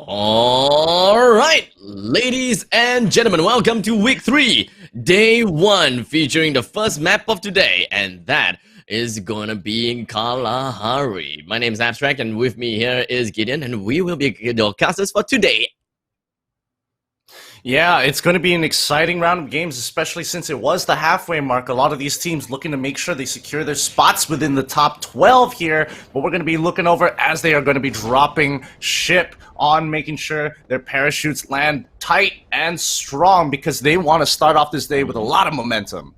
Alright, ladies and gentlemen, welcome to week 3, day 1, featuring the first map of today, and that is gonna be in Kalahari. My name is Abstract, and with me here is Gideon, and we will be your casters for today. Yeah, it's going to be an exciting round of games, especially since it was the halfway mark. A lot of these teams looking to make sure they secure their spots within the top 12 here, but we're going to be looking over as they are going to be dropping ship on making sure their parachutes land tight and strong because they want to start off this day with a lot of momentum.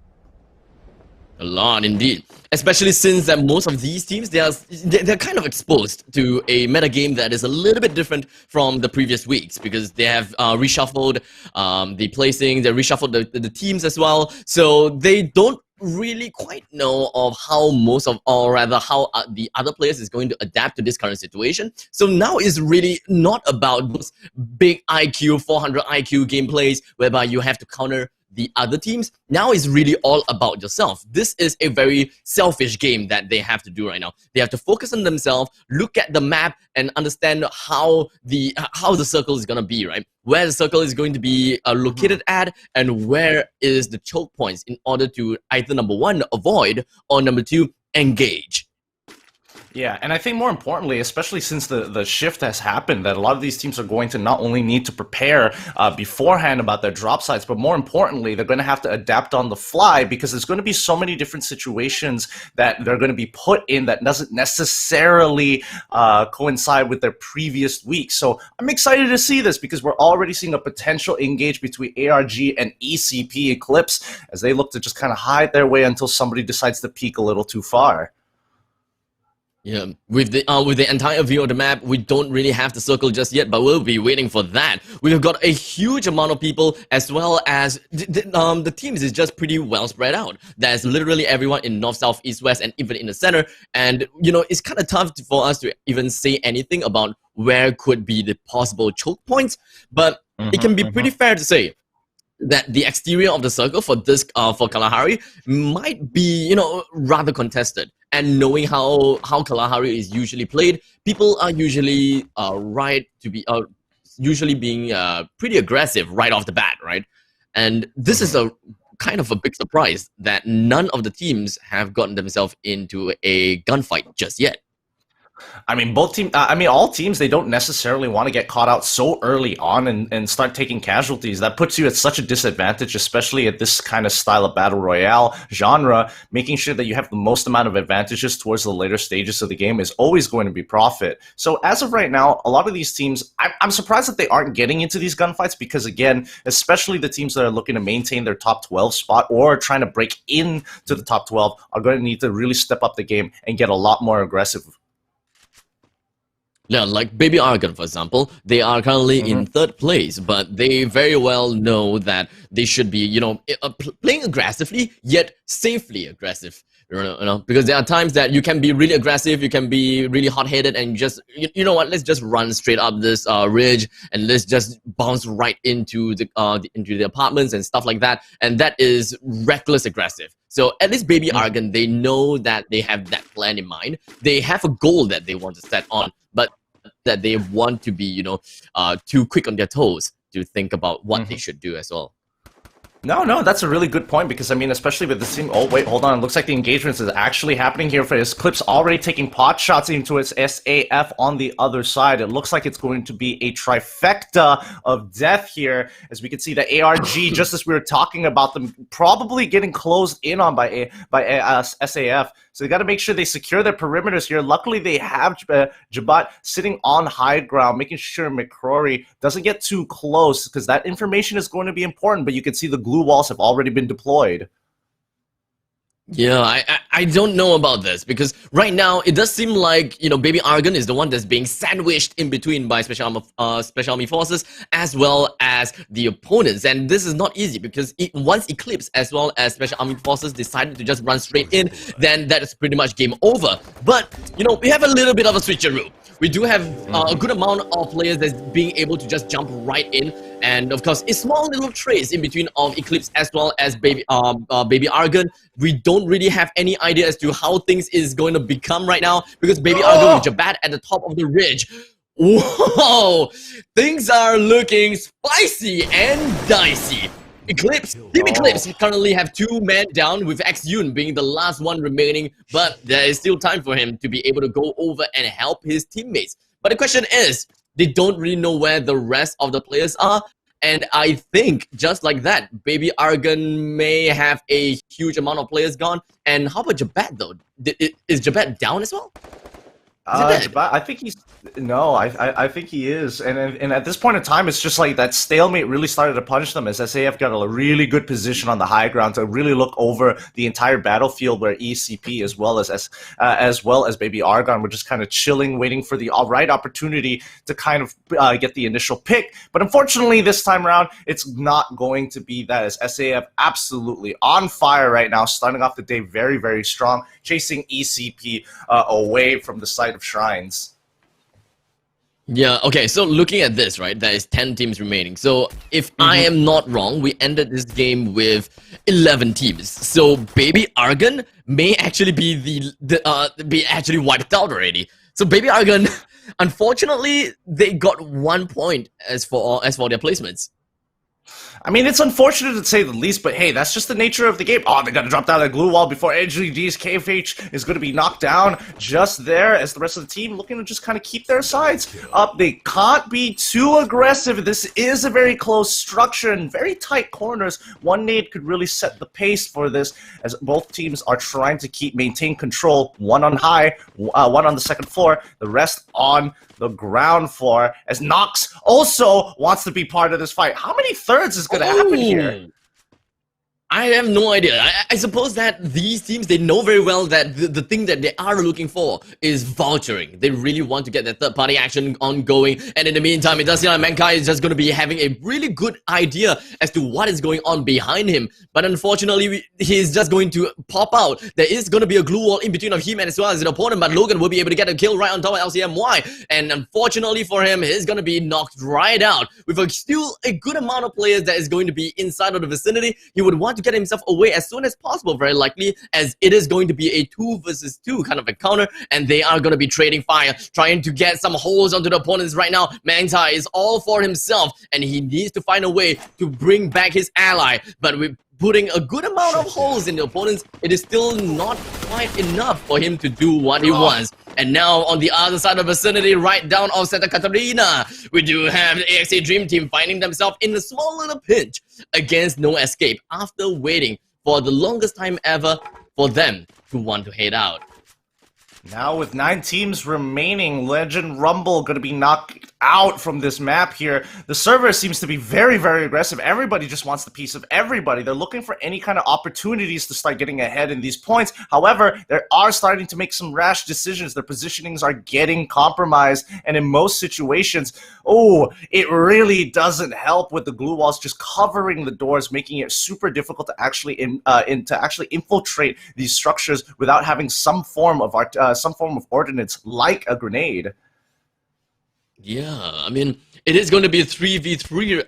A lot indeed, especially since that most of these teams they're kind of exposed to a meta game that is a little bit different from the previous weeks because they have reshuffled the placings, they reshuffled the teams as well, so they don't really quite know of how the other players is going to adapt to this current situation. So now is really not about those big IQ 400 IQ gameplays whereby you have to counter the other teams. Now is really all about yourself. This is a very selfish game that they have to do right now. They have to focus on themselves, look at the map, and understand how the circle is gonna be, right? Where the circle is going to be located at, and where is the choke points in order to either number 1 avoid or number 2 engage. Yeah, and I think more importantly, especially since the shift has happened, that a lot of these teams are going to not only need to prepare beforehand about their drop sites, but more importantly, they're going to have to adapt on the fly because there's going to be so many different situations that they're going to be put in that doesn't necessarily coincide with their previous week. So I'm excited to see this because we're already seeing a potential engage between ARG and ECP Eclipse as they look to just kind of hide their way until somebody decides to peek a little too far. Yeah, with the entire view of the map, we don't really have the circle just yet, but we'll be waiting for that. We've got a huge amount of people, as well as the teams is just pretty well spread out. There's literally everyone in north, south, east, west, and even in the center. And you know, it's kind of tough for us to even say anything about where could be the possible choke points. But it can be pretty fair to say that the exterior of the circle for this for Kalahari might be, you know, rather contested. And knowing how Kalahari is usually played, people are usually usually being pretty aggressive right off the bat, right? And this is a kind of a big surprise that none of the teams have gotten themselves into a gunfight just yet. I mean, all teams, they don't necessarily want to get caught out so early on and start taking casualties. That puts you at such a disadvantage, especially at this kind of style of battle royale genre. Making sure that you have the most amount of advantages towards the later stages of the game is always going to be profit. So as of right now, a lot of these teams, I'm surprised that they aren't getting into these gunfights because, again, especially the teams that are looking to maintain their top 12 spot or trying to break into the top 12 are going to need to really step up the game and get a lot more aggressive. Yeah, like Baby Argon, for example, they are currently in 3rd place, but they very well know that they should be, you know, playing aggressively, yet safely aggressive. You know, because there are times that you can be really aggressive, you can be really hot-headed, and you know what? Let's just run straight up this ridge, and let's just bounce right into the apartments and stuff like that. And that is reckless aggressive. So at least Baby Argon, they know that they have that plan in mind. They have a goal that they want to set on, but that they want to be, you know, too quick on their toes to think about what they should do as well. No, that's a really good point because, I mean, especially with this team. Oh, wait, hold on. It looks like the engagement is actually happening here for his Eclipse already taking pot shots into his SAF on the other side. It looks like it's going to be a trifecta of death here as we can see the ARG, just as we were talking about them, probably getting closed in on by SAF. So they got to make sure they secure their perimeters here. Luckily, they have Jabat sitting on high ground, making sure McCrory doesn't get too close because that information is going to be important. But you can see the glue walls have already been deployed. Yeah, I don't know about this because right now it does seem like, you know, Baby Argon is the one that's being sandwiched in between by Special Army Forces as well as the opponents, and this is not easy because once Eclipse as well as Special Army Forces decided to just run straight in, then that is pretty much game over. But you know, we have a little bit of a switcheroo. We do have a good amount of players that's being able to just jump right in, and of course, a small little trace in between of Eclipse as well as Baby Argon. We don't really have any idea as to how things is going to become right now because Baby Argon with Jabat at the top of the ridge. Whoa! Things are looking spicy and dicey. Team Eclipse currently have 2 men down, with X-Yun being the last one remaining, but there is still time for him to be able to go over and help his teammates. But the question is, they don't really know where the rest of the players are, and I think, just like that, Baby Argon may have a huge amount of players gone. And how about Jabat, though? Is Jabat down as well? I think he's no. I think he is, and at this point in time, it's just like that stalemate really started to punish them as SAF got a really good position on the high ground to really look over the entire battlefield, where ECP as well as Baby Argon were just kind of chilling, waiting for the right opportunity to kind of get the initial pick. But unfortunately, this time around, it's not going to be that, as SAF absolutely on fire right now, starting off the day very, very strong, chasing ECP away from the site of Shrines. Yeah, okay, so looking at this, right, there is 10 teams remaining. So if I am not wrong, we ended this game with 11 teams. So Baby Argon may actually be be actually wiped out already. So Baby Argon, unfortunately, they got 1 point as for their placements. I mean, it's unfortunate to say the least, but hey, that's just the nature of the game. Oh, they got to drop down that glue wall before NGD's KFH is going to be knocked down just there, as the rest of the team looking to just kind of keep their sides up. They can't be too aggressive. This is a very close structure and very tight corners. One nade could really set the pace for this, as both teams are trying to maintain control. One on high, one on the second floor, the rest on the ground floor, as Nox also wants to be part of this fight. How many thirds is going to happen here? I have no idea. I suppose that these teams, they know very well that the thing that they are looking for is vouchering. They really want to get that third-party action ongoing. And in the meantime, it does seem like Mankai is just going to be having a really good idea as to what is going on behind him. But unfortunately, he's just going to pop out. There is going to be a glue wall in between of him and as well as an opponent, but Logan will be able to get a kill right on top of LCMY. And unfortunately for him, he's going to be knocked right out. With still a good amount of players that is going to be inside of the vicinity, he would want to get himself away as soon as possible, very likely, as it is going to be a 2 versus 2 kind of encounter, and they are going to be trading fire, trying to get some holes onto the opponents right now. Mangtai is all for himself, and he needs to find a way to bring back his ally, but with putting a good amount of holes in the opponents, it is still not quite enough for him to do what he wants. And now on the other side of the vicinity, right down of Santa Catarina, we do have the AXA Dream Team finding themselves in a small little pinch against No Escape after waiting for the longest time ever for them to want to head out. Now with 9 teams remaining, Legend Rumble going to be knocked out from this map here. The server seems to be very, very aggressive. Everybody just wants the piece of everybody. They're looking for any kind of opportunities to start getting ahead in these points. However, they are starting to make some rash decisions. Their positionings are getting compromised, and in most situations, it really doesn't help with the glue walls just covering the doors, making it super difficult to actually infiltrate these structures without having some form of ordnance like a grenade. Yeah, I mean, it is going to be a 3v3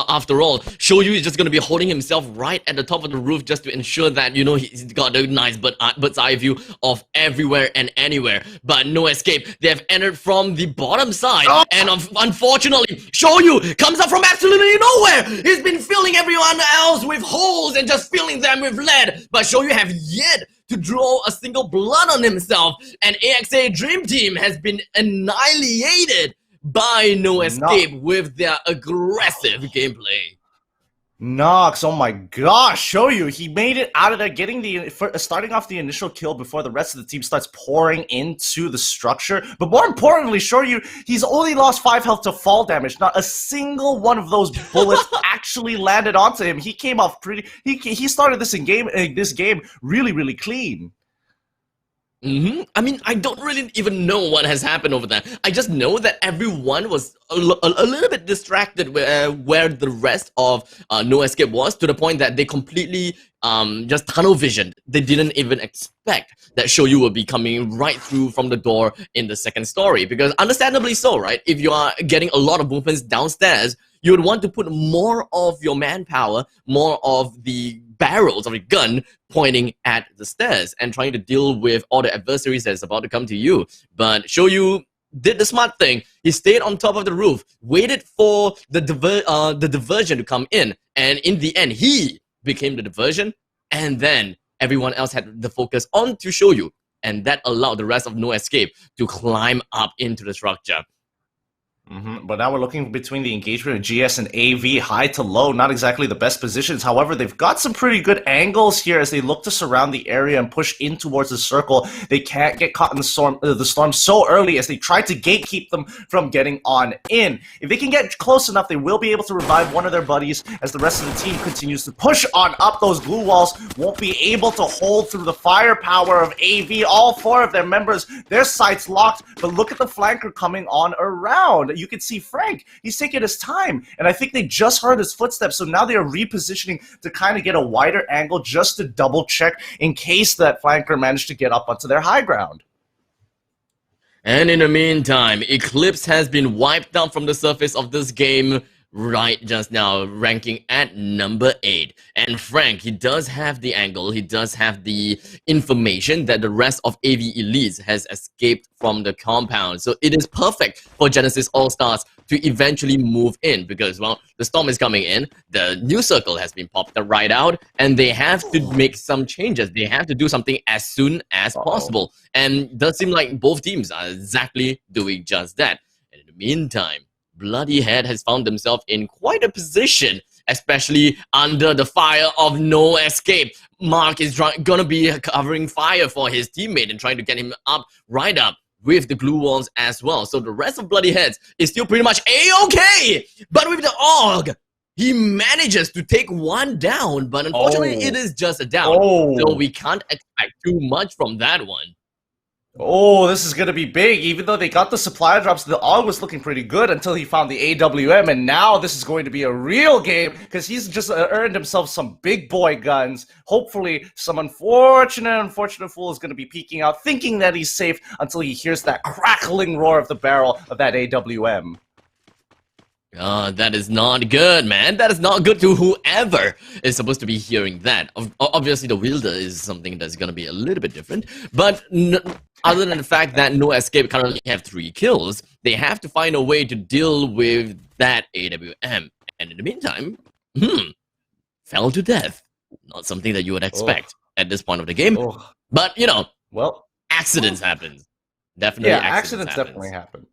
after all. Shoyu is just going to be holding himself right at the top of the roof just to ensure that, you know, he's got a nice bird's eye view of everywhere and anywhere. But No Escape, they have entered from the bottom side. And unfortunately, Shoyu comes up from absolutely nowhere. He's been filling everyone else with holes and just filling them with lead. But Shoyu have yet to draw a single blood on himself. And AXA Dream Team has been annihilated by No Escape with their aggressive gameplay. Nox, oh my gosh, Shoyu, he made it out of there, starting off the initial kill before the rest of the team starts pouring into the structure. But more importantly, Shoyu, he's only lost 5 health to fall damage. Not a single one of those bullets actually landed onto him. He came off he started this game really, really clean. I mean, I don't really even know what has happened over there. I just know that everyone was a little bit distracted where the rest of No Escape was, to the point that they completely just tunnel visioned. They didn't even expect that Shoyu would be coming right through from the door in the second story, because understandably so, right? If you are getting a lot of movements downstairs, you would want to put more of your manpower, more of the barrels of a gun pointing at the stairs and trying to deal with all the adversaries that's about to come to you. But Shoyu, did the smart thing. He stayed on top of the roof, waited for the diversion to come in, and in the end, he became the diversion, and then everyone else had the focus on to show you, and that allowed the rest of No Escape to climb up into the structure. But now we're looking between the engagement of GS and AV, high to low, not exactly the best positions. However, they've got some pretty good angles here as they look to surround the area and push in towards the circle. They can't get caught in the storm so early as they try to gatekeep them from getting on in. If they can get close enough, they will be able to revive one of their buddies as the rest of the team continues to push on up. Those glue walls won't be able to hold through the firepower of AV. All four of their members, their sights locked, but look at the flanker coming on around. You can see Frank, he's taking his time, and I think they just heard his footsteps, so now they are repositioning to kind of get a wider angle just to double check in case that flanker managed to get up onto their high ground. And in the meantime, Eclipse has been wiped out from the surface of this game right just now, ranking at number 8. And Frank, he does have the angle, he does have the information that the rest of AV Elites has escaped from the compound. So it is perfect for Genesis All-Stars to eventually move in because, well, the storm is coming in, the new circle has been popped right out, and they have to make some changes. They have to do something as soon as possible. And it does seem like both teams are exactly doing just that. And in the meantime, Bloody Head has found himself in quite a position, especially under the fire of No Escape. Mark is gonna be covering fire for his teammate and trying to get him up, right up with the glue walls as well. So the rest of Bloody Heads is still pretty much A-okay. But with the AUG, he manages to take one down, but unfortunately it is just a down. So we can't expect too much from that one. Oh, this is going to be big. Even though they got the supply drops, the AUG was looking pretty good until he found the AWM, and now this is going to be a real game because he's just earned himself some big boy guns. Hopefully, some unfortunate fool is going to be peeking out, thinking that he's safe until he hears that crackling roar of the barrel of that AWM. That is not good, man. That is not good to whoever is supposed to be hearing that. Obviously, the wielder is something that's going to be a little bit different. But other than the fact that No Escape currently have 3 kills, they have to find a way to deal with that AWM. And in the meantime, fell to death. Not something that you would expect at this point of the game. But, you know, well, accidents happen. Definitely accidents definitely happen.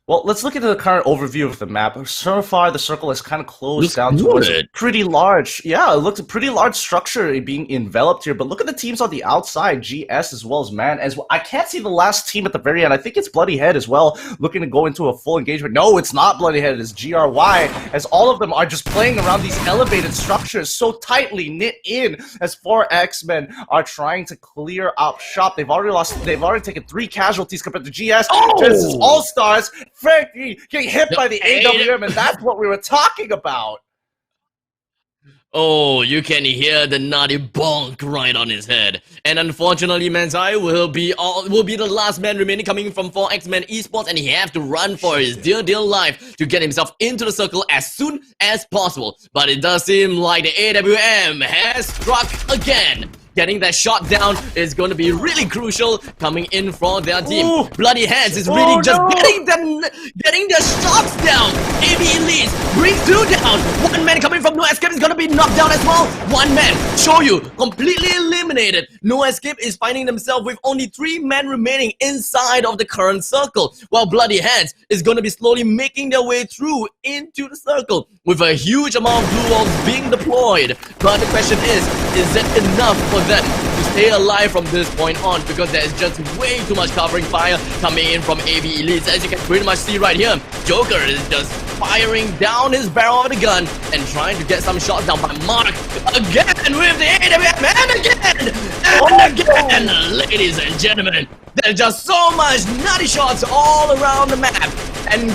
Well, let's look at the current overview of the map. So far, the circle is kind of closed down towards a pretty large... Yeah, it looks a pretty large structure being enveloped here. But look at the teams on the outside, GS as well as Man. As well. I can't see the last team at the very end. I think it's Bloody Head as well, looking to go into a full engagement. No, it's not Bloody Head. It's GRY, as all of them are just playing around these elevated structures so tightly knit in as 4 X-Men are trying to clear up shop. They've already taken 3 casualties compared to GS. Genesis All-Stars. Frank getting hit by the AWM, and that's what we were talking about. Oh, you can hear the naughty bonk right on his head. And unfortunately, Manzai will be the last man remaining coming from 4X-Men Esports, and he have to run for his dear life to get himself into the circle as soon as possible. But it does seem like the AWM has struck again. Getting that shot down is going to be really crucial coming in for their team. Bloody Hands is really getting the shots down. AV Elite brings 2 down. 1 man coming from No Escape is going to be knocked down as well. 1 man, show you, completely eliminated. No Escape is finding themselves with only 3 men remaining inside of the current circle, while Bloody Hands is going to be slowly making their way through into the circle with a huge amount of blue walls being deployed. But the question is it enough for them to stay alive from this point on? Because there is just way too much covering fire coming in from AV Elites. As you can pretty much see right here, Joker is just firing down his barrel of the gun and trying to get some shots down by Mark again with the AWM, and again, ladies and gentlemen, there's just so much nutty shots all around the map. And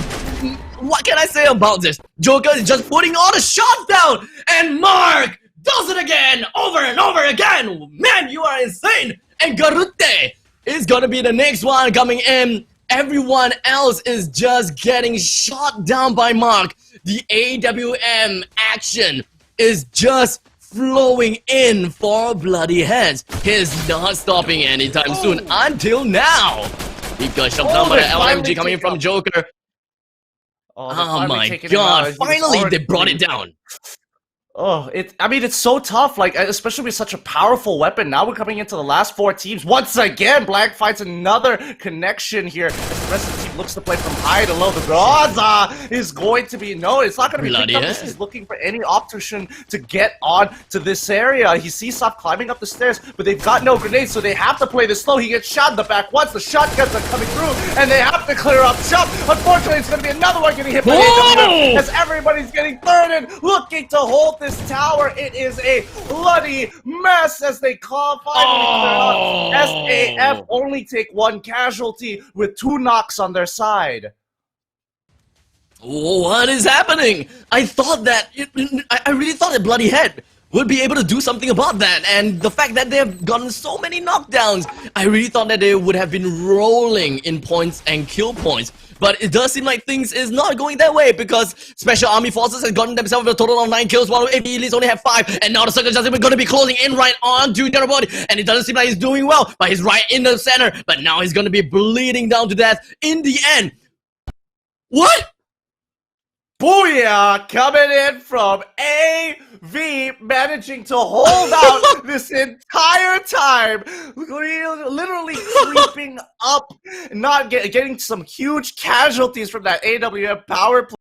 what can I say about this? Joker is just putting all the shots down, and Mark does it again, over and over again. Man, you are insane. And Garute is gonna be the next one coming in. Everyone else is just getting shot down by Mark. The AWM action is just flowing in for Bloody Heads. He's not stopping anytime soon until now. He got shut down by the LMG coming in from Joker. Oh my god, finally they brought it down. Oh, I mean, it's so tough, like, especially with such a powerful weapon. Now we're coming into the last 4 teams. Once again, Black finds another connection here. As the rest of the team looks to play from high to low. The Gaza is going to be, no, it's not going to be picked up because he's looking for any option to get on to this area. He sees Soft climbing up the stairs, but they've got no grenades, so they have to play this slow. He gets shot in the back once. The shotguns are coming through, and they have to clear up shop. Unfortunately, it's going to be another one getting hit by AWM as everybody's getting thirded, looking to hold this tower. It is a bloody mess as they finally clear up. SAF only take 1 casualty with 2 knocks on their side. What is happening? I thought that I really thought that Bloody Head would be able to do something about that, and the fact that they have gotten so many knockdowns, I really thought that they would have been rolling in points and kill points. But it does seem like things is not going that way, because Special Army Forces has gotten themselves a total of 9 kills, while AV Elites only have 5, and now the Circle Justice is going to be closing in right on to Body, and it doesn't seem like he's doing well, but he's right in the center, but now he's going to be bleeding down to death in the end. What? BOOYAH coming in from AV, managing to hold out this entire time, literally creeping up, not getting some huge casualties from that AWM power play.